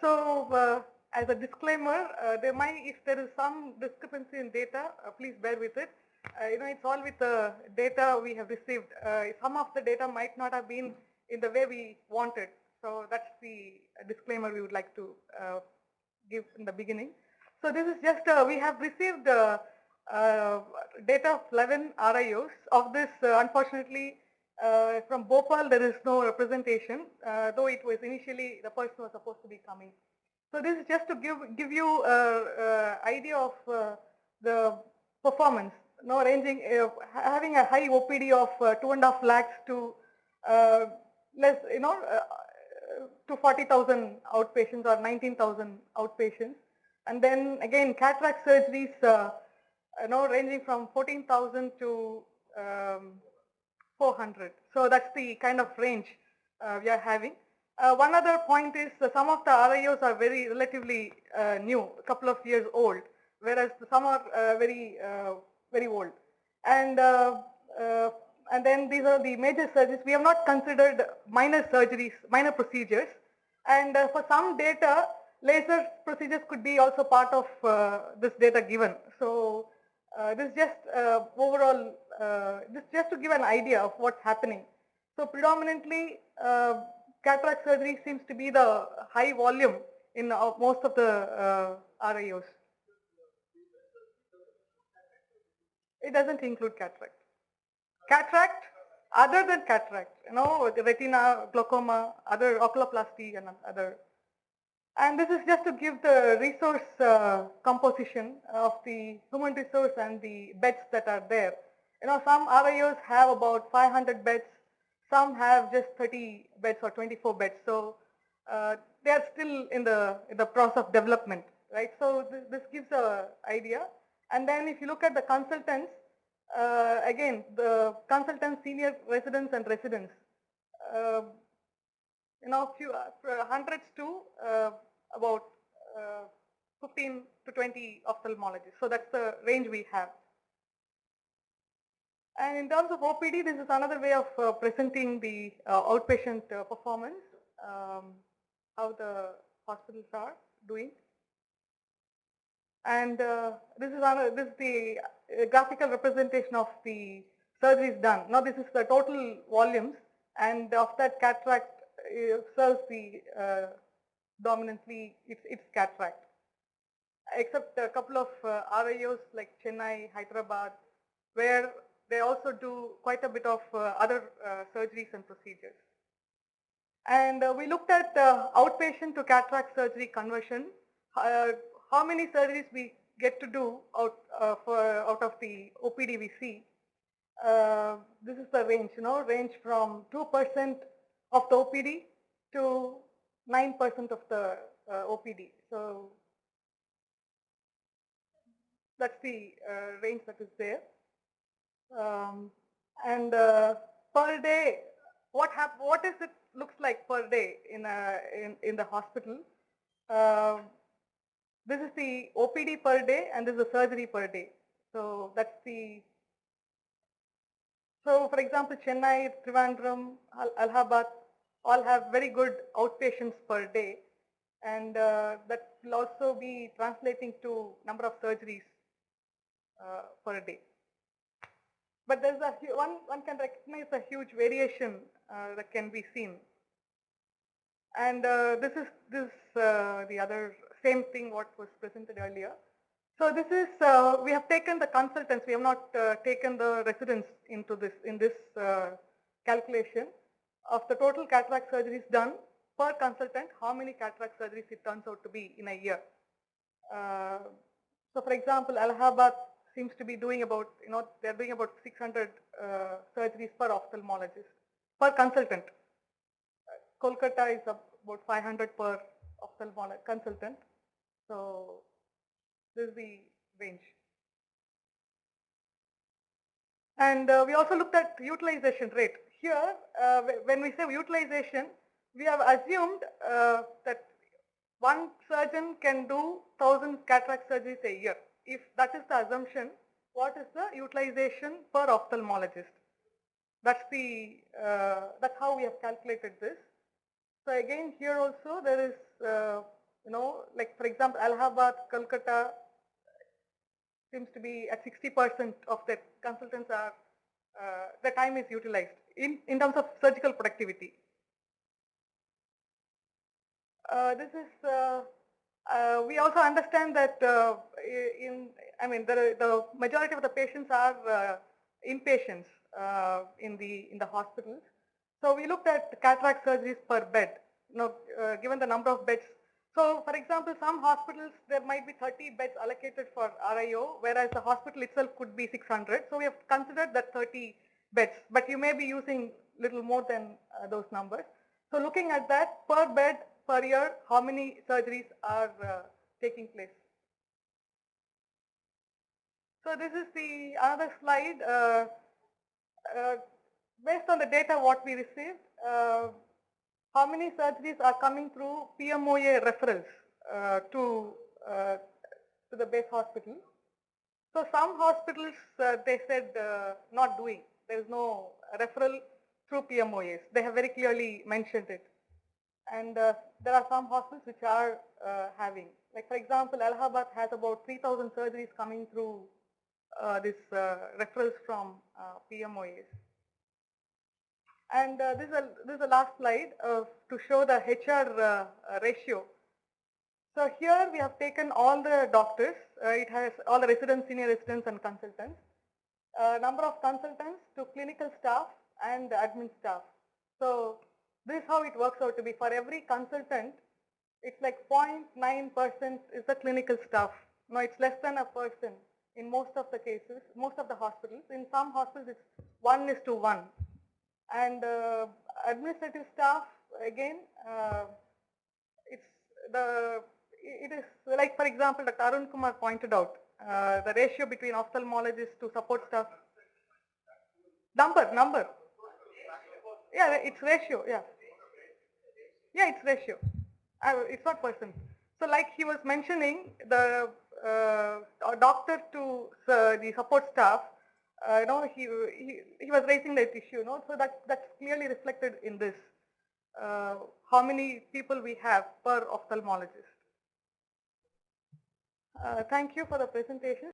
As a disclaimer, if there is some discrepancy in data, please bear with it. It's all with the data we have received. Some of the data might not have been in the way we wanted. So that's the disclaimer we would like to give in the beginning. So this is just, we have received data of 11 RIOs. Of this, unfortunately, from Bhopal, there is no representation, though it was initially the person was supposed to be coming. So this is just to give you an idea of the performance. Ranging, having a high OPD of 2.5 lakhs to less, to 40,000 outpatients or 19,000 outpatients, and then again cataract surgeries, ranging from 14,000 to 400. So that's the kind of range we are having. One other point is some of the RIOs are very relatively new, a couple of years old, whereas some are very old. And then these are the major surgeries. We have not considered minor surgeries, minor procedures. And for some data, laser procedures could be also part of this data given. So this is just overall, this just to give an idea of what's happening. So predominantly, cataract surgery seems to be the high volume in most of the RIOs. It doesn't include cataract. Cataract, other than cataract, the retina, glaucoma, other oculoplasty and other. And this is just to give the resource composition of the human resource and the beds that are there. Some RIOs have about 500 beds, some have just 30 beds or 24 beds. So they are still in the process of development, right? So this gives an idea. And then if you look at the consultants, again, the consultants, senior residents and residents, few hundreds to about 15 to 20 ophthalmologists. So that's the range we have. And in terms of OPD, this is another way of presenting the outpatient performance, how the hospitals are doing. And this is the graphical representation of the surgeries done. Now this is the total volumes, and of that cataract serves the dominantly it's cataract, except a couple of RIOs like Chennai, Hyderabad, where they also do quite a bit of other surgeries and procedures. And we looked at outpatient to cataract surgery conversion. How many surgeries we get to do out of the OPD we see. This is the range, range from 2% of the OPD to 9% of the OPD. So that's the range that is there. And per day, what is it looks like per day in the hospital? This is the OPD per day, and this is the surgery per day. So that's the. So for example, Chennai, Trivandrum, Allahabad, all have very good outpatients per day, and that will also be translating to number of surgeries per day. But there's one can recognize a huge variation that can be seen. And this is the other same thing what was presented earlier. So this is we have taken the consultants. We have not taken the residents into this calculation of the total cataract surgeries done per consultant. How many cataract surgeries it turns out to be in a year? So for example, Allahabad seems to be doing about they're doing about 600 surgeries per ophthalmologist per consultant. Kolkata is about 500 per ophthalmologist consultant. So this is the range. And we also looked at utilization rate. Here, when we say utilization, we have assumed that one surgeon can do 1,000 cataract surgeries a year. If that is the assumption, what is the utilization per ophthalmologist? That's how we have calculated this. So again, here also there is Like for example, Allahabad, Kolkata seems to be at 60% of the consultants are, the time is utilized in terms of surgical productivity. This is, we also understand that the majority of the patients are inpatients in the hospitals. So we looked at cataract surgeries per bed, given the number of beds. So for example, some hospitals, there might be 30 beds allocated for RIO, whereas the hospital itself could be 600. So we have considered that 30 beds, but you may be using little more than those numbers. So looking at that, per bed per year, how many surgeries are taking place? So this is the another slide. Based on the data what we received, how many surgeries are coming through PMOA referrals to the base hospital? So some hospitals, they said not doing. There is no referral through PMOAs. They have very clearly mentioned it. And there are some hospitals which are having. Like for example, Allahabad has about 3,000 surgeries coming through this referrals from PMOAs. And this is the last slide to show the HR ratio. So here we have taken all the doctors. It has all the residents, senior residents, and consultants. Number of consultants to clinical staff and admin staff. So this is how it works out to be. For every consultant, it's like 0.9% is the clinical staff. No, it's less than a person in most of the cases, most of the hospitals. In some hospitals, it's 1:1. And administrative staff, again, it is like, for example, Dr. Arun Kumar pointed out, the ratio between ophthalmologists to support staff. Number. Yeah, it's ratio, yeah. Yeah, it's ratio. It's not person. So like he was mentioning, the doctor to the support staff, he was raising that issue, so that's clearly reflected in this, how many people we have per ophthalmologist. Thank you for the presentation.